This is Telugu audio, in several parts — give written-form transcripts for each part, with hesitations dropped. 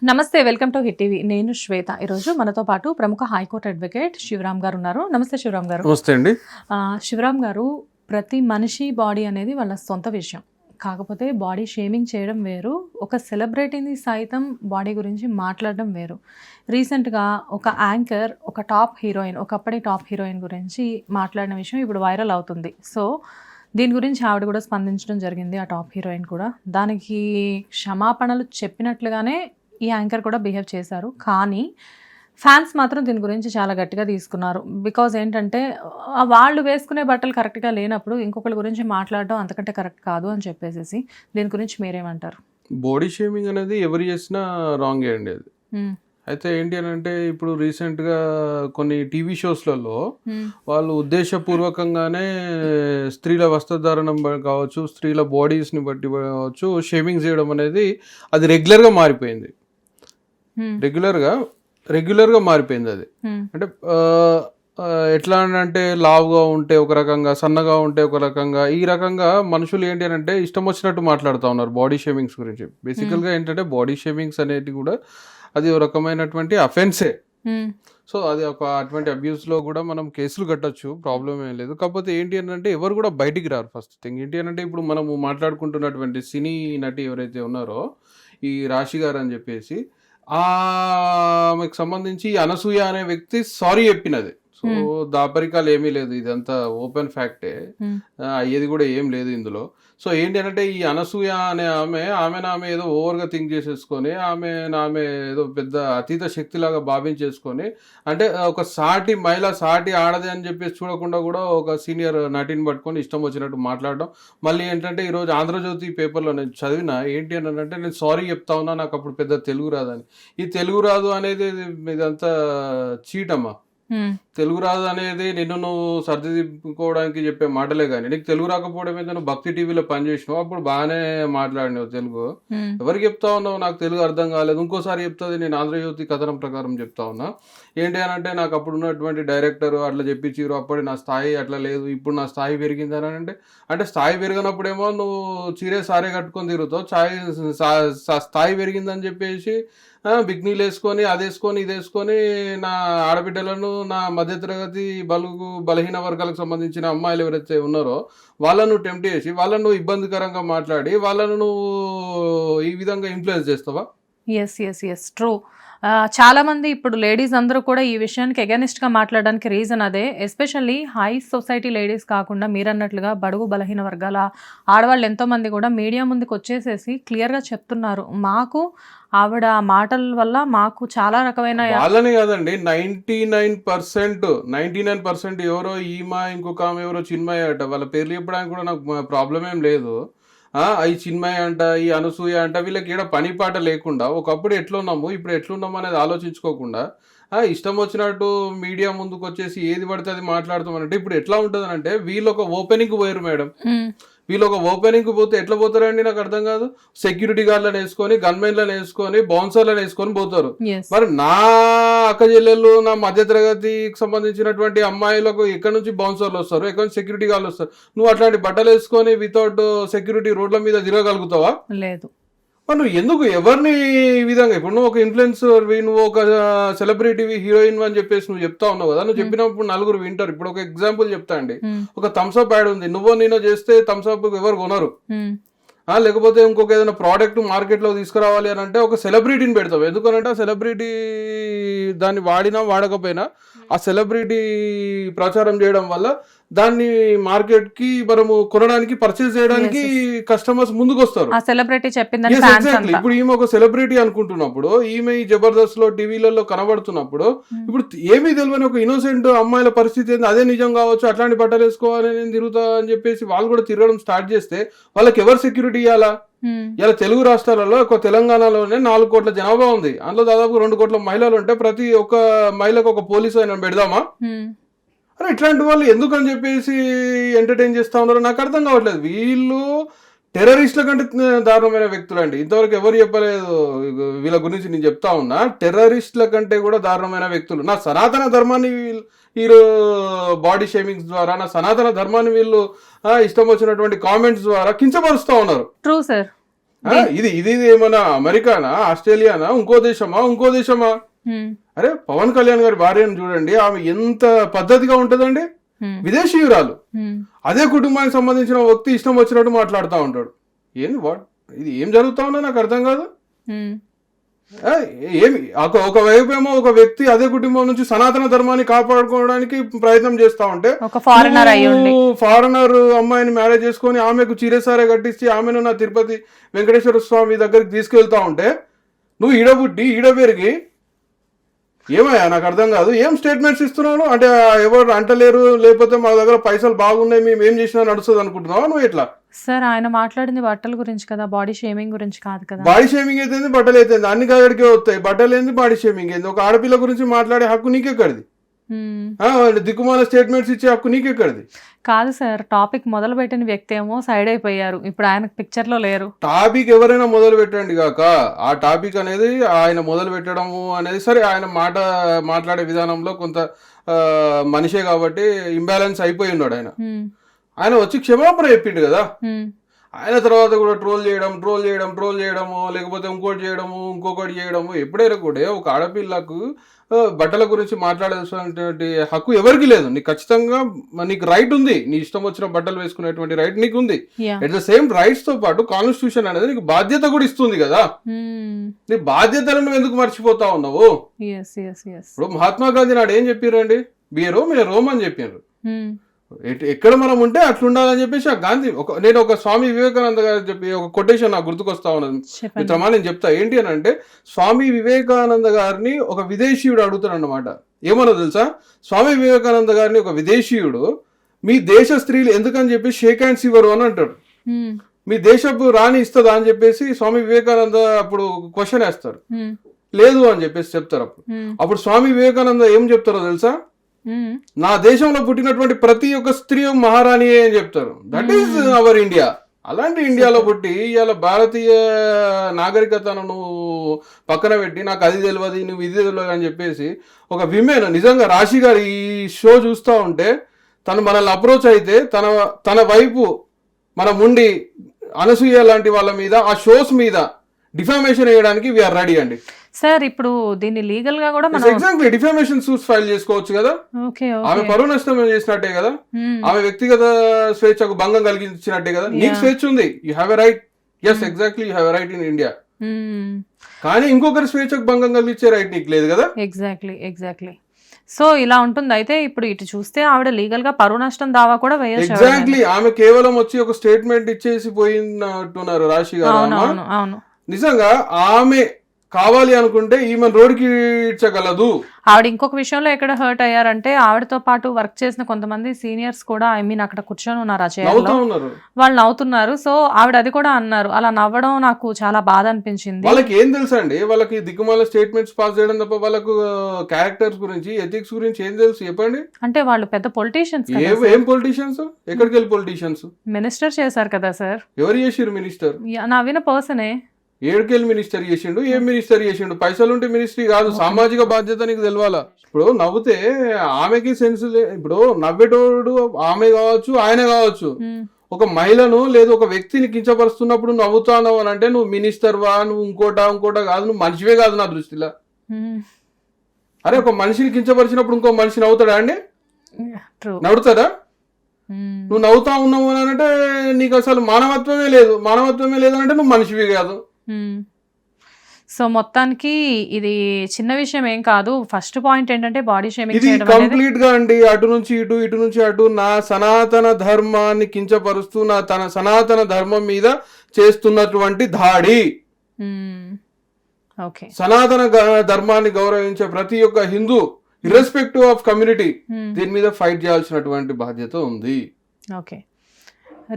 నమస్తే, వెల్కమ్ టు హిట్ టీవీ. నేను శ్వేత. ఈరోజు మనతో పాటు ప్రముఖ హైకోర్టు అడ్వకేట్ శివరామ్ గారు ఉన్నారు. నమస్తే శివరామ్ గారు. నమస్తే అండి. శివరామ్ గారు, ప్రతి మనిషి బాడీ అనేది వాళ్ళ సొంత విషయం. కాకపోతే బాడీ షేమింగ్ చేయడం వేరు, ఒక సెలబ్రిటీని సైతం బాడీ గురించి మాట్లాడడం వేరు. రీసెంట్గా ఒక యాంకర్ ఒక టాప్ హీరోయిన్, ఒకప్పటి టాప్ హీరోయిన్ గురించి మాట్లాడిన విషయం ఇప్పుడు వైరల్ అవుతుంది. సో దీని గురించి ఆవిడ కూడా స్పందించడం జరిగింది, ఆ టాప్ హీరోయిన్ కూడా. దానికి క్షమాపణలు చెప్పినట్లుగానే ఈ యాంకర్ కూడా బిహేవ్ చేశారు. కానీ ఫ్యాన్స్ మాత్రం దీని గురించి చాలా గట్టిగా తీసుకున్నారు. బికాజ్ ఏంటంటే వాళ్ళు వేసుకునే బట్టలు కరెక్ట్గా లేనప్పుడు ఇంకొకరి గురించి మాట్లాడడం అంతకంటే కరెక్ట్ కాదు అని చెప్పేసి. దీని గురించి మీరేమంటారు? బాడీ షేమింగ్ అనేది ఎవరు చేసినా రాంగే అండి అది. అయితే ఏంటి అని అంటే, ఇప్పుడు రీసెంట్గా కొన్ని టీవీ షోస్లలో వాళ్ళు ఉద్దేశపూర్వకంగానే స్త్రీల వస్త్రధారణం కావచ్చు, స్త్రీల బాడీస్ని బట్టి కావచ్చు, షేమింగ్ చేయడం అనేది అది రెగ్యులర్గా మారిపోయింది. రెగ్యులర్గా మారిపోయింది అది. అంటే ఎట్లా అంటే లావుగా ఉంటే ఒక రకంగా, సన్నగా ఉంటే ఒక రకంగా, ఈ రకంగా మనుషులు ఏంటి అని అంటే ఇష్టం వచ్చినట్టు మాట్లాడుతూ ఉన్నారు బాడీ షేమింగ్స్ గురించి. బేసికల్గా ఏంటంటే బాడీ షేమింగ్స్ అనేవి కూడా అది ఒక రకమైనటువంటి అఫెన్సే. సో అది ఒక అటువంటి అబ్యూస్లో కూడా మనం కేసులు కట్టచ్చు, ప్రాబ్లం ఏం లేదు. కాకపోతే ఏంటి అని అంటే ఎవరు కూడా బయటికి రారు. ఫస్ట్ థింగ్ ఏంటి అని అంటే, ఇప్పుడు మనము మాట్లాడుకుంటున్నటువంటి సినీ నటి ఎవరైతే ఉన్నారో ఈ రాశి గారు అని చెప్పేసి, ఆమెకు సంబంధించి అనసూయ అనే వ్యక్తి సారీ చెప్పినది. సో దాపరికాలు ఏమీ లేదు, ఇదంతా ఓపెన్ ఫ్యాక్టే, అయ్యేది కూడా ఏం లేదు ఇందులో. సో ఏంటి అంటే, ఈ అనసూయ అనే ఆమె ఏదో ఓవర్గా థింక్ చేసేసుకొని, ఆమె ఏదో పెద్ద అతీత శక్తిలాగా భావించేసుకొని, అంటే ఒక సాటి మహిళ, సాటి ఆడది అని చెప్పేసి చూడకుండా కూడా ఒక సీనియర్ నటిని పట్టుకొని ఇష్టం వచ్చినట్టు మాట్లాడడం. మళ్ళీ ఏంటంటే, ఈరోజు ఆంధ్రజ్యోతి పేపర్లో నేను చదివిన ఏంటి అని అంటే, నేను సారీ చెప్తా ఉన్నా, నాకు అప్పుడు పెద్ద తెలుగు రాదని. ఈ తెలుగు రాదు అనేది ఇదంతా చీటమ్మా. తెలుగు రాదు అనేది నిన్ను నువ్వు సర్దిదిద్దుకోవడానికి చెప్పే మాటలే కానీ, నీకు తెలుగు రాకపోవడం మీద నువ్వు భక్తి టీవీలో పనిచేసినావు, అప్పుడు బాగానే మాట్లాడినావు తెలుగు. ఎవరికి చెప్తా ఉన్నావు నాకు తెలుగు అర్థం కాలేదు, ఇంకోసారి చెప్తుంది, నేను ఆంధ్రజ్యోతి కథనం ప్రకారం చెప్తా ఉన్నా. ఏంటి అని అంటే, నాకు అప్పుడు ఉన్నటువంటి డైరెక్టర్ అట్లా చెప్పించారు, అప్పుడు నా స్థాయి అట్లా లేదు, ఇప్పుడు నా స్థాయి పెరిగింది అని అంటే స్థాయి పెరిగినప్పుడేమో నువ్వు చీరే సారే కట్టుకొని తిరుగుతావు, స్థాయి పెరిగిందని చెప్పేసి బిగ్నీలు వేసుకొని అది వేసుకొని ఇది వేసుకొని నా ఆడబిడ్డలను, నా మధ్యతరగతి బలహీన వర్గాలకు సంబంధించిన అమ్మాయిలు ఎవరైతే ఉన్నారో వాళ్ళను టెంప్ట్ చేసి, వాళ్ళను ఇబ్బందికరంగా మాట్లాడి, వాళ్ళను నువ్వు ఈ విధంగా ఇన్ఫ్లుయెన్స్ చేస్తావా? Yes true. చాలా మంది ఇప్పుడు లేడీస్ అందరూ కూడా ఈ విషయానికి అగెనిస్ట్గా మాట్లాడడానికి రీజన్ అదే. ఎస్పెషల్లీ హై సొసైటీ లేడీస్ కాకుండా మీరన్నట్లుగా బడుగు బలహీన వర్గాల ఆడవాళ్ళు ఎంతోమంది కూడా మీడియా ముందుకు వచ్చేసేసి క్లియర్గా చెప్తున్నారు, మాకు ఆవిడ మాటల వల్ల మాకు చాలా రకమైన, వాళ్ళని కాదండి, 99% ఎవరో ఈమా, ఇంకొక ఆమె ఎవరో చిన్మయ్య అట, వాళ్ళ పేర్లు చెప్పడానికి కూడా నాకు ప్రాబ్లం ఏం లేదు. ఈ చిన్మయ్య అంట, ఈ అనసూయ అంట, వీళ్ళకి ఈడ పని పాట లేకుండా ఒకప్పుడు ఎట్లున్నాము ఇప్పుడు ఎట్లున్నాము అనేది ఆలోచించుకోకుండా ఇష్టం వచ్చినట్టు మీడియా ముందుకు వచ్చేసి ఏది పడితే అది మాట్లాడుతామనంటే, ఇప్పుడు ఎట్లా ఉంటుంది అంటే, వీళ్ళు ఒక ఓపెనింగ్ పోయారు మేడం. వీళ్ళు ఒక ఓపెనింగ్ పోతే ఎట్లా పోతారండి నాకు అర్థం కాదు. సెక్యూరిటీ గార్డ్లను వేసుకొని, గన్మెన్లను వేసుకొని, బౌన్సర్లను వేసుకొని పోతారు. మరి నా అక్క చెల్లెళ్ళు, నా మధ్యతరగతికి సంబంధించినటువంటి అమ్మాయిలకు ఎక్కడి నుంచి బౌన్సర్లు వస్తారు, ఎక్కడి నుంచి సెక్యూరిటీ గార్డ్లు వస్తారు? నువ్వు అట్లాంటి బట్టలు వేసుకొని వితౌట్ సెక్యూరిటీ రోడ్ల మీద తిరగలుగుతావా? లేదు. మరి నువ్వు ఎందుకు ఎవరిని ఈ విధంగా, ఇప్పుడు నువ్వు ఒక ఇన్ఫ్లుయెన్సర్, నువ్వు ఒక సెలబ్రిటీ హీరోయిన్ అని చెప్పేసి నువ్వు చెప్తా ఉన్నావు కదా, నువ్వు చెప్పినప్పుడు నలుగురు వింటారు. ఇప్పుడు ఒక ఎగ్జాంపుల్ చెప్తా అండి, ఒక థమ్స్అప్ యాడ్ ఉంది, నువ్వు నేను చేస్తే థమ్స్అప్ ఎవరు కొనరు. లేకపోతే ఇంకొక ఏదైనా ప్రోడక్ట్ మార్కెట్లో తీసుకురావాలి అని అంటే ఒక సెలబ్రిటీని పెడతావు. ఎందుకనంటే ఆ సెలబ్రిటీ దాన్ని వాడినా వాడకపోయినా ఆ సెలబ్రిటీ ప్రచారం చేయడం వల్ల దాన్ని మార్కెట్ కి మనము కొనడానికి, పర్చేస్ చేయడానికి కస్టమర్స్ ముందుకు వస్తారు. ఇప్పుడు ఈమె ఒక సెలబ్రిటీ అనుకుంటున్నప్పుడు, ఈమె ఈ జబర్దస్త్ లో టీవీలలో కనబడుతున్నప్పుడు, ఇప్పుడు ఏమీ తెలియని ఒక ఇన్నోసెంట్ అమ్మాయిల పరిస్థితి ఏంది, అదే నిజం కావచ్చు, అట్లాంటి బట్టలు వేసుకోవాలి నేను తిరుగుతా అని చెప్పేసి వాళ్ళు కూడా తిరగడం స్టార్ట్ చేస్తే వాళ్ళకి ఎవరు సెక్యూరిటీ ఇవ్వాలా? ఇలా తెలుగు రాష్ట్రాలలో, ఒక తెలంగాణలోనే 4 కోట్ల జనాభా ఉంది, అందులో దాదాపు 2 కోట్ల మహిళలు ఉంటే ప్రతి ఒక్క మహిళకు ఒక పోలీసు అయినా పెడదామా? అరే ఇట్లాంటి వాళ్ళు ఎందుకని చెప్పేసి ఎంటర్టైన్ చేస్తా ఉన్నారో నాకు అర్థం కావట్లేదు. వీళ్ళు టెర్రరిస్టుల కంటే దారుణమైన వ్యక్తులు అండి. ఇంతవరకు ఎవరు చెప్పలేదు వీళ్ళ గురించి. నేను చెప్తా ఉన్నా, టెర్రరిస్టుల కంటే కూడా దారుణమైన వ్యక్తులు. నా సనాతన ధర్మాన్ని వీళ్ళు బాడీ షేమింగ్స్ ద్వారా, నా సనాతన ధర్మాన్ని వీళ్ళు ఇష్టం వచ్చినటువంటి కామెంట్స్ ద్వారా కించపరుస్తూ ఉన్నారు. True sir. ఇది ఇది ఏమన్నా అమెరికానా, ఆస్ట్రేలియానా, ఇంకో దేశమా? అరే పవన్ కళ్యాణ్ గారి భార్యను చూడండి, ఆమె ఎంత పద్ధతిగా ఉంటదండి, విదేశీయురాలు. అదే కుటుంబానికి సంబంధించిన వ్యక్తి ఇష్టం వచ్చినట్టు మాట్లాడుతూ ఉంటాడు. ఏంది ఇది ఏం జరుగుతా ఉన్నా నాకు అర్థం కాదు. ఏమి ఒకవైపు ఏమో ఒక వ్యక్తి అదే కుటుంబం నుంచి సనాతన ధర్మాన్ని కాపాడుకోవడానికి ప్రయత్నం చేస్తా ఉంటే, ఫారినర్ అమ్మాయిని మ్యారేజ్ చేసుకొని ఆమెకు చిరసారే కట్టించి ఆమెను నా తిరుపతి వెంకటేశ్వర స్వామి దగ్గరికి తీసుకెళ్తా ఉంటే, నువ్వు ఈడబుట్టి ఈడ పెరిగి ఏమయ్యా నాకు అర్థం కాదు. ఏం స్టేట్మెంట్స్ ఇస్తున్నావు అంటే ఎవరు అంటలేరు, లేకపోతే మా దగ్గర పైసలు బాగున్నాయి మేము ఏం చేసినా నడుస్తుంది అనుకుంటున్నావా నువ్వు? ఎట్లా సార్ ఆయన మాట్లాడింది బట్టల గురించి కదా, బాడీ షేమింగ్ గురించి కాదు కదా. బాడీ షేమింగ్ అయితే బట్టలు అయితే అన్ని కాడికే వస్తాయి, బట్టలు ఏంది బాడీ షేమింగ్ ఏంది? ఒక ఆడపిల్ల గురించి మాట్లాడే హక్కు నీకెక్కడిది? దిక్కుమాల స్టేట్మెంట్స్ ఇచ్చే హక్కు నీకెక్కడిది? కాదు సార్, టాపిక్ మొదలు పెట్టిన వ్యక్తి ఏమో సైడ్ అయిపోయారు, ఇప్పుడు ఆయన పిక్చర్ లో లేరు. టాపిక్ ఎవరైనా మొదలు పెట్టండి కాక, ఆ టాపిక్ అనేది ఆయన మొదలు పెట్టడము అనేది సరే, ఆయన మాట్లాడే విధానంలో కొంత మనిషే కాబట్టి ఇంబ్యాలెన్స్ అయిపోయి ఉన్నాడు ఆయన వచ్చి క్షమాపణ చెప్పిండు కదా. ఆయన తర్వాత కూడా ట్రోల్ చేయడము, లేకపోతే ఇంకొకటి చేయడము. ఎప్పుడైనా కూడా ఒక ఆడపిల్లకు బట్టల గురించి మాట్లాడాల్సినటువంటి హక్కు ఎవరికి లేదు. నీకు ఖచ్చితంగా నీకు రైట్ ఉంది, నీ ఇష్టం వచ్చిన బట్టలు వేసుకునేటువంటి రైట్ నీకు ఉంది. అట్ ద సేమ్ రైట్స్ తో పాటు కాన్స్టిట్యూషన్ అనేది నీకు బాధ్యత కూడా ఇస్తుంది కదా. నీ బాధ్యతలను ఎందుకు మర్చిపోతా ఉన్నావు? ఇప్పుడు మహాత్మా గాంధీ నాడు ఏం చెప్పారండి, మీరు రోమ్ అని చెప్పారు. ఎక్కడ మనం ఉంటే అట్లుండాలని చెప్పేసి ఆ గాంధీ నేను ఒక స్వామి వివేకానంద గారు చెప్పి ఒక కొటేషన్ నాకు గుర్తుకొస్తా ఉన్నది మిత్రమా, నేను చెప్తా. ఏంటి అని అంటే, స్వామి వివేకానంద గారిని ఒక విదేశీయుడు అడుగుతాడు అన్నమాట. ఏమన్నా తెలుసా, స్వామి వివేకానంద గారిని ఒక విదేశీయుడు మీ దేశ స్త్రీలు ఎందుకని చెప్పి షేక్ హ్యాండ్స్ ఇవ్వరు అని అంటాడు. మీ దేశపు రాణి ఇస్తుందా అని చెప్పేసి స్వామి వివేకానంద అప్పుడు క్వశ్చన్ వేస్తారు. లేదు అని చెప్పేసి చెప్తారు. అప్పుడు స్వామి వివేకానంద ఏం చెప్తారో తెలుసా, నా దేశంలో పుట్టినటువంటి ప్రతి ఒక్క స్త్రీ మహారాణి అని చెప్తారు. That is our India. అలాంటి ఇండియాలో పుట్టి ఇవాళ భారతీయ నాగరికతను నువ్వు పక్కన పెట్టి నాకు అది తెలియదు నువ్వు ఇది తెలియదు అని చెప్పేసి ఒక విమెన్, నిజంగా రాశి గారు ఈ షో చూస్తూ ఉంటే తను మనల్ని అప్రోచ్ అయితే తన వైపు మనం ఉండి అనసూయ లాంటి వాళ్ళ మీద ఆ షోస్ మీద డిఫామేషన్ వేయడానికి వీఆర్ రెడీ అండి. సార్ ఇప్పుడు దీన్ని లీగల్ గా కూడా మనం ఎగ్జాక్ట్లీ డిఫామేషన్ సూట్స్ ఫైల్ చేసుకోవచ్చు కదా. ఆమె పరువు నష్టం చేసినట్టే కదా, ఆమె వ్యక్తిగత స్వేచ్ఛకు భంగం కలిగించినట్టే కదా. నీకు స్వేచ్ఛ ఉంది, you have a right. Yes exactly, you have a right in India. కానీ ఇంకొకరి స్వేచ్ఛకు భంగం కలిగించే రైట్ నీకు లేదు కదా. ఎగ్జాక్ట్లీ. సో ఇలా ఉంటుంది. అయితే ఇప్పుడు ఇటు చూస్తే ఆవిడ లీగల్ గా పరువు నష్టం దావా కూడా వేయచ్చు. ఎగ్జాక్ట్లీ, ఆమె కేవలం వచ్చి ఒక స్టేట్మెంట్ ఇచ్చేసి పోయినట్టున్నారు రాశి గారు. అవును, నిజంగా ఆమె కావాలి అనుకుంటే ఈమె రోడ్డుకి ఇచ్చగలదు. ఆవిడ ఇంకొక విషయంలో ఎక్కడ హర్ట్ అయ్యారంటే, ఆవిడతో పాటు వర్క్ చేసిన కొంతమంది సీనియర్స్ కూడా అక్కడ కూర్చొని ఉన్నారు ఆ చైర్లో, వాళ్ళు నవ్వుతున్నారు. సో ఆవిడ అది కూడా అన్నారు. అలా నవ్వడం నాకు చాలా బాధ అనిపించింది. వాళ్ళకి ఏం తెలుసు అండి, వాళ్ళకి దిక్కుమాల స్టేట్మెంట్స్ పాస్ చేయడం తప్ప వాళ్ళకు క్యారెక్టర్స్ గురించి, ఎథిక్స్ గురించి ఏం తెలుసు చెప్పండి. అంటే వాళ్ళు పెద్ద పొలిటీషియన్స్. ఏం పొలిటీషియన్స్? ఎక్కడికి వెళ్ళి పొలిటీషియన్స్? మినిస్టర్ చేశారు కదా సార్. ఎవరు చేసిరు మినిస్టర్? నవ్విన పర్సనే. ఏడుకెళ్ళి మినిస్టర్ చేసిండు, ఏం మినిస్టర్ చేసిండు? పైసలుంటే మినిస్ట్రీ కాదు, సామాజిక బాధ్యత నీకు తెలవాలా. ఇప్పుడు నవ్వుతే ఆమెకి సెన్స్ ఇప్పుడు నవ్వేటోడు ఆమె కావచ్చు, ఆయన కావచ్చు. ఒక మహిళను లేదు ఒక వ్యక్తిని కించపరుస్తున్నప్పుడు నవ్వుతావు అని అంటే నువ్వు మినిస్టర్ వా, నువ్వు ఇంకోటా కాదు, నువ్వు మనిషివే కాదు నా దృష్టిలో. అరే ఒక మనిషిని కించపరిచినప్పుడు ఇంకో మనిషి నవ్వుతాడా అండి? నవ్వుతాడా? నువ్వు నవ్వుతా ఉన్నావు అని అంటే నీకు అసలు మానవత్వమే లేదు అంటే నువ్వు మనిషివి కాదు. సో మొత్తానికి ఇది చిన్న విషయం ఏం కాదు. ఫస్ట్ పాయింట్ ఏంటంటే బాడీ షేమింగ్ ఇది కంప్లీట్ గా అండి, అటు నుంచి ఇటు నుంచి అటు నా సనాతన ధర్మాన్ని కించపరుస్తూ తన సనాతన ధర్మం మీద చేస్తున్నటువంటి దాడి. సనాతన ధర్మాన్ని గౌరవించే ప్రతి ఒక్క హిందూ ఇర్రెస్పెక్టివ్ ఆఫ్ కమ్యూనిటీ దీని మీద ఫైట్ చేయాల్సినటువంటి బాధ్యత ఉంది. Okay,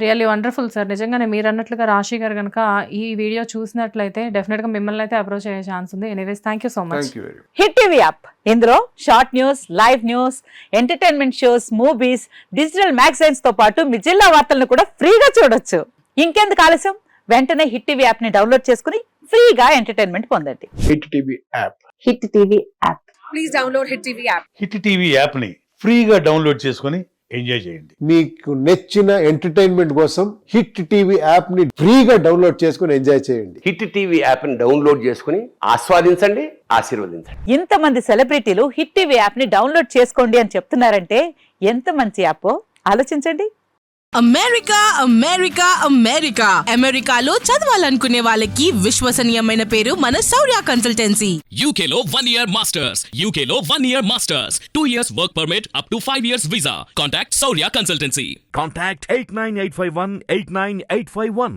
really wonderful sir. నిజంగానే మీరు అన్నట్లుగా రాశి గారు కనుక ఈ వీడియో చూసినట్లయితే డెఫినెట్ గా మిమ్మల్ని అయితే అప్రోచ్ అయ్యే ఛాన్స్ ఉంది. Anyways thank you so much. Hit TV app, ఇందులో short news, live news, entertainment shows, movies, digital magazines తో పాటు మీ జిల్లా వార్తలను కూడా ఫ్రీగా చూడొచ్చు. ఇంకెందుకు ఆలస్యం, వెంటనే హిట్ టీవీ యాప్ ని డౌన్లోడ్ చేసుకుని ఫ్రీగా ఎంటర్టైన్మెంట్ పొందండి. Hit TV app. Hit TV app. Please download hit TV app. Hit TV app ని ఫ్రీగా డౌన్లోడ్ చేసుకుని ఎంజాయ్ చేయండి. మీకు నచ్చిన ఎంటర్టైన్మెంట్ కోసం హిట్ టీవీ యాప్ ని ఫ్రీగా డౌన్లోడ్ చేసుకుని ఎంజాయ్ చేయండి. హిట్ టీవీ యాప్ని డౌన్లోడ్ చేసుకుని ఆస్వాదించండి, ఆశీర్వదించండి. ఇంతమంది సెలబ్రిటీలు హిట్ టీవీ యాప్ ని డౌన్లోడ్ చేసుకోండి అని చెప్తున్నారంటే ఎంత మంచి యాప్ ఆలోచించండి. అమెరికా అమెరికా అమెరికా అమెరికాలో చదవాలనుకునే వాళ్ళకి విశ్వసనీయమైన పేరు మన శౌర్య కన్సల్టెన్సీ. UK లో 1 year masters, UK లో 1 year masters, 2 years work permit up to 5 years visa. Contact Saurya Consultancy. Contact 89851 89851.